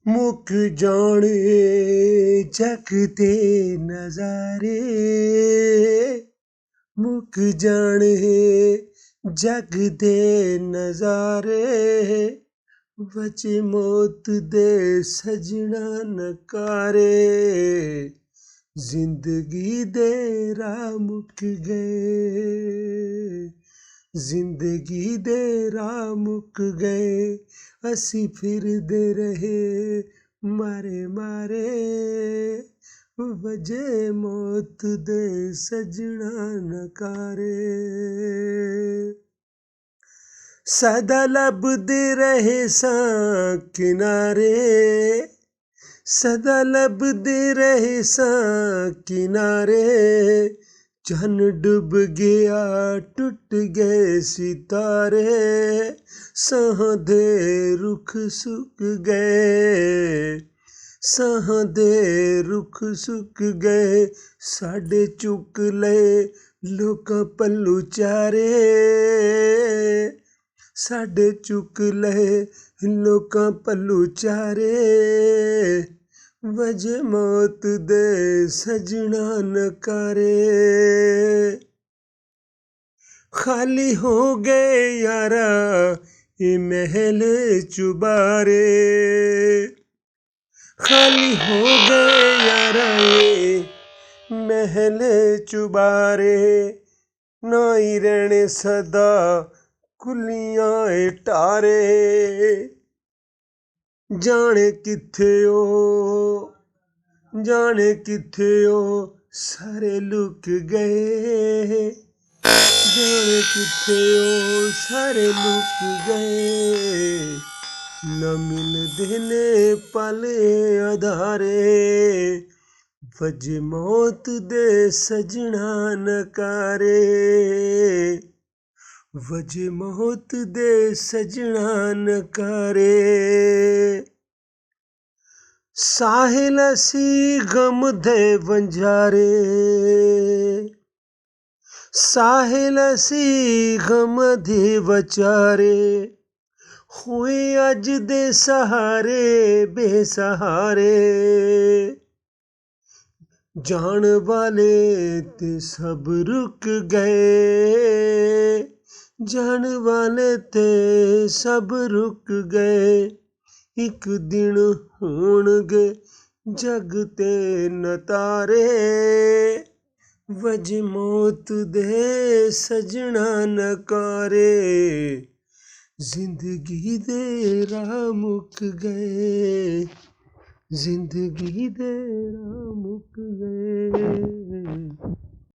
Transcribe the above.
मुक जाने जग दे नज़ारे, मुक जाने जग दे नज़ारे, बचे मौत दे सजना नकारे, जिंदगी दे राह मुक गए, जिंदगी दे राह मुक गए, असी फिरदे रहे मारे मारे, वजे मौत दे सजना नकारे। सदा लभदे रहे सां किनारे, सदा लभदे रहे सां किनारे, चन्न डुब गया टुट गए सितारे, साह दे रुख सुक गए, साह दे रुख सुक गए, साडे चुक लए लोकां पल्लू चारे, साडे चुक लए लोकां पल्लू चारे, वजे मौत दे सजना नकारे। खाली हो गए यारा ये महल चुबारे, खाली हो गए यारा ये महल चुबारे, नाई रहने सदा कुलियां टारे, जाने किथे ओ, जाने किथे ओ सारे लुक गए, जाने किथे ओ सारे लुक गए, न मिलदे ने पल अधारे, वजे मौत दे सजना नकारे, वजे मौत दे सजना नकारे। साहिल सी गम दे वंजारे, साहिल सी गम दे वचारे, हुए अज दे सहारे बेसहारे, जान वाले ते सब रुक गए, जान वाले ते सब रुक गए, एक दिन होणगे जग ते नतारे, वज मौत दे सजना नकारे, जिंदगी दे राह मुक गए, जिंदगी दे राह मुक